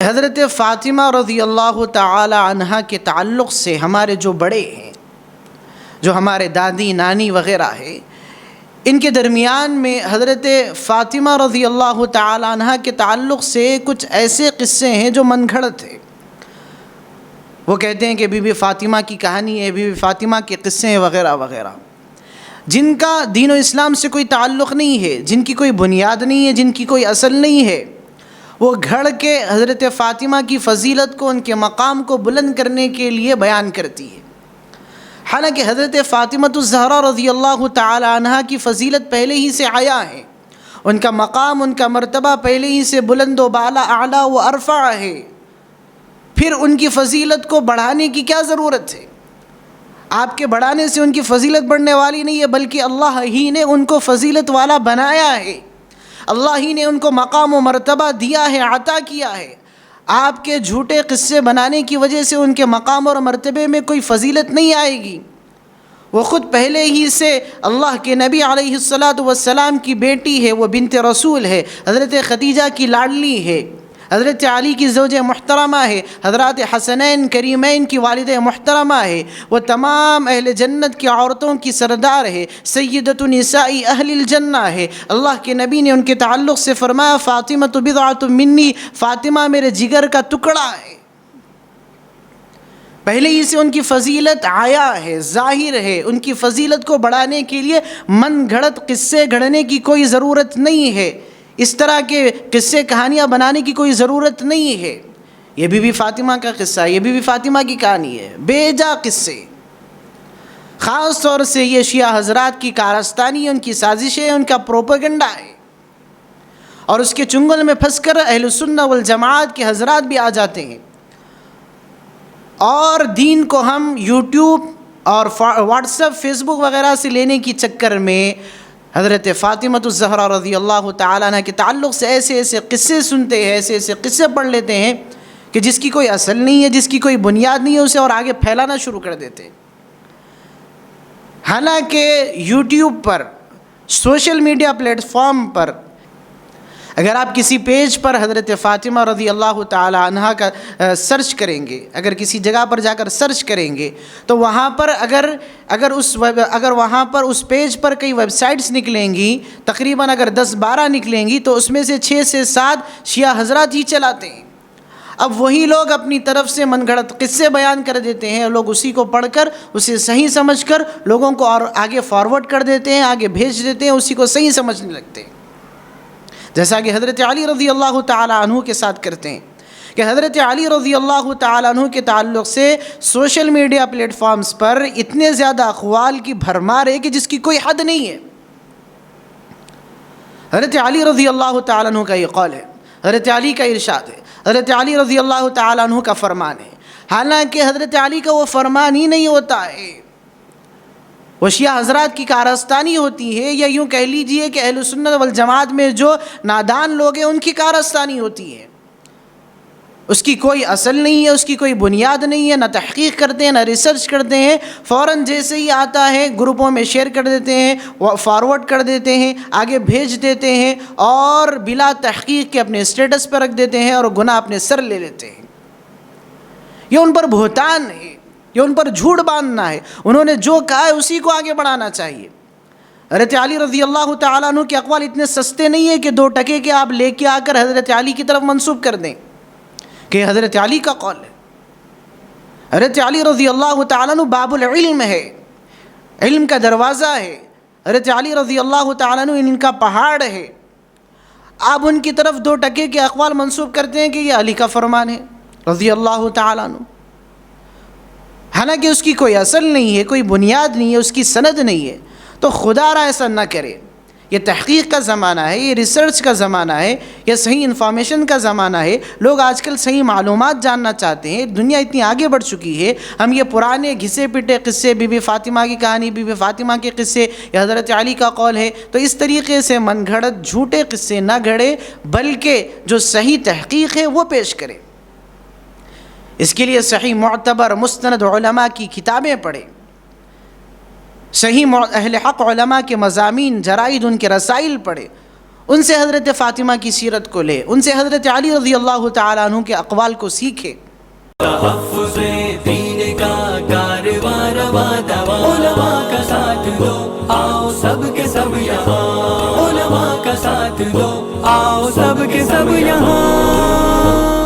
حضرت فاطمہ رضی اللہ تعالی عنہا کے تعلق سے ہمارے جو بڑے ہیں، جو ہمارے دادی نانی وغیرہ ہیں، ان کے درمیان میں حضرت فاطمہ رضی اللہ تعالی عنہا کے تعلق سے کچھ ایسے قصے ہیں جو من گھڑت ہیں۔ وہ کہتے ہیں کہ بی بی فاطمہ کی کہانی ہے، بی بی فاطمہ کے قصے ہیں وغیرہ وغیرہ، جن کا دین و اسلام سے کوئی تعلق نہیں ہے، جن کی کوئی بنیاد نہیں ہے، جن کی کوئی اصل نہیں ہے۔ وہ گھڑ کے حضرت فاطمہ کی فضیلت کو، ان کے مقام کو بلند کرنے کے لیے بیان کرتی ہے۔ حالانکہ حضرت فاطمہ الزہرا رضی اللہ تعالی عنہا کی فضیلت پہلے ہی سے عیا ہے، ان کا مقام، ان کا مرتبہ پہلے ہی سے بلند و بالا، اعلیٰ و ارفع ہے۔ پھر ان کی فضیلت کو بڑھانے کی کیا ضرورت ہے؟ آپ کے بڑھانے سے ان کی فضیلت بڑھنے والی نہیں ہے، بلکہ اللہ ہی نے ان کو فضیلت والا بنایا ہے، اللہ ہی نے ان کو مقام و مرتبہ دیا ہے، عطا کیا ہے۔ آپ کے جھوٹے قصے بنانے کی وجہ سے ان کے مقام اور مرتبے میں کوئی فضیلت نہیں آئے گی۔ وہ خود پہلے ہی سے اللہ کے نبی علیہ السلام کی بیٹی ہے، وہ بنت رسول ہے، حضرت خدیجہ کی لاڈلی ہے، حضرت علی کی زوج محترمہ ہے، حضرات حسنین کریمین کی والد محترمہ ہے، وہ تمام اہل جنت کی عورتوں کی سردار ہے، سیدۃ نساء اہل الجنہ ہے۔ اللہ کے نبی نے ان کے تعلق سے فرمایا فاطمہ بضعۃ منی، فاطمہ میرے جگر کا ٹکڑا ہے۔ پہلے ہی سے ان کی فضیلت آیا ہے، ظاہر ہے۔ ان کی فضیلت کو بڑھانے کے لیے من گھڑت قصے گھڑنے کی کوئی ضرورت نہیں ہے، اس طرح کے قصے کہانیاں بنانے کی کوئی ضرورت نہیں ہے۔ یہ بی بی فاطمہ کا قصہ، یہ بی بی فاطمہ کی کہانی ہے، بے جا قصے۔ خاص طور سے یہ شیعہ حضرات کی کارستانی، ان کی سازشیں، ان کا پروپیگنڈا ہے، اور اس کے چنگل میں پھنس کر اہل سنہ والجماعت کے حضرات بھی آ جاتے ہیں، اور دین کو ہم یوٹیوب اور واٹس ایپ، فیس بک وغیرہ سے لینے کی چکر میں حضرت فاطمہ الزہرا رضی اللہ تعالیٰ عنہ کے تعلق سے ایسے ایسے قصے سنتے ہیں، ایسے ایسے قصے پڑھ لیتے ہیں کہ جس کی کوئی اصل نہیں ہے، جس کی کوئی بنیاد نہیں ہے، اسے اور آگے پھیلانا شروع کر دیتے ہیں۔ حالانکہ یوٹیوب پر، سوشل میڈیا پلیٹ فارم پر اگر آپ کسی پیج پر حضرت فاطمہ رضی اللہ تعالی عنہا کا سرچ کریں گے، اگر کسی جگہ پر جا کر سرچ کریں گے تو وہاں پر اگر وہاں پر اس پیج پر کئی ویب سائٹس نکلیں گی، تقریباً اگر 10-12 نکلیں گی تو اس میں سے 6 سے 7 شیعہ حضرات ہی چلاتے ہیں۔ اب وہی لوگ اپنی طرف سے من گھڑت قصے بیان کر دیتے ہیں، لوگ اسی کو پڑھ کر اسے صحیح سمجھ کر لوگوں کو اور آگے فارورڈ کر دیتے ہیں، آگے بھیج دیتے ہیں، اسی کو صحیح سمجھنے لگتے ہیں، جیسا کہ حضرت علی رضی اللہ تعالی عنہ کے ساتھ کرتے ہیں کہ حضرت علی رضی اللہ تعالی عنہ کے تعلق سے سوشل میڈیا پلیٹ فارمز پر اتنے زیادہ اقوال کی بھرمار ہے کہ جس کی کوئی حد نہیں ہے۔ حضرت علی رضی اللہ تعالی عنہ کا یہ قول ہے، حضرت علی کا ارشاد ہے، حضرت علی رضی اللہ تعالی عنہ کا فرمان ہے، حالانکہ حضرت علی کا وہ فرمان ہی نہیں ہوتا ہے، وہ شیعہ حضرات کی کارستانی ہوتی ہے، یا یوں کہہ لیجئے کہ اہل سنت والجماعت میں جو نادان لوگ ہیں ان کی کارستانی ہوتی ہے۔ اس کی کوئی اصل نہیں ہے، اس کی کوئی بنیاد نہیں ہے، نہ تحقیق کرتے ہیں، نہ ریسرچ کرتے ہیں، فوراً جیسے ہی آتا ہے گروپوں میں شیئر کر دیتے ہیں، فارورڈ کر دیتے ہیں، آگے بھیج دیتے ہیں، اور بلا تحقیق کے اپنے اسٹیٹس پر رکھ دیتے ہیں اور گناہ اپنے سر لے لیتے ہیں۔ یہ ان پر بہتان ہے، یہ ان پر جھوٹ باندھنا ہے، انہوں نے جو کہا ہے اسی کو آگے بڑھانا چاہیے۔ حضرت علی رضی اللہ تعالیٰ عنہ کے اقوال اتنے سستے نہیں ہیں کہ 2 ٹکے کے آپ لے کے آ کر حضرت علی کی طرف منسوب کر دیں کہ حضرت علی کا قول ہے۔ حضرت علی رضی اللہ تعالیٰ عنہ باب العلم ہے، علم کا دروازہ ہے، حضرت علی رضی اللہ تعالیٰ عنہ ان کا پہاڑ ہے۔ آپ ان کی طرف 2 ٹکے کے اقوال منسوب کرتے ہیں کہ یہ علی کا فرمان ہے رضی اللہ تعالیٰ عنہ، حالانکہ اس کی کوئی اصل نہیں ہے، کوئی بنیاد نہیں ہے، اس کی سند نہیں ہے۔ تو خدا را ایسا نہ کرے۔ یہ تحقیق کا زمانہ ہے، یہ ریسرچ کا زمانہ ہے، یہ صحیح انفارمیشن کا زمانہ ہے۔ لوگ آج کل صحیح معلومات جاننا چاہتے ہیں، دنیا اتنی آگے بڑھ چکی ہے۔ ہم یہ پرانے گھسے پٹے قصے، بی بی فاطمہ کی کہانی، بی بی فاطمہ کے قصے، یہ حضرت علی کا قول ہے، تو اس طریقے سے من گھڑت جھوٹے قصے نہ گھڑے، بلکہ جو صحیح تحقیق ہے وہ پیش کرے۔ اس کے لیے صحیح معتبر مستند علماء کی کتابیں پڑھیں، صحیح اہل حق علماء کے مضامین، جرائد، ان کے رسائل پڑھیں، ان سے حضرت فاطمہ کی سیرت کو لے، ان سے حضرت علی رضی اللہ تعالیٰ عنہ کے اقوال کو سیکھے۔ تحفظ دین کا کارواں رواں دواں، علماء کا ساتھ دو آؤ سب کے سب یہاں، علماء کا ساتھ دو آؤ سب کے سب یہاں۔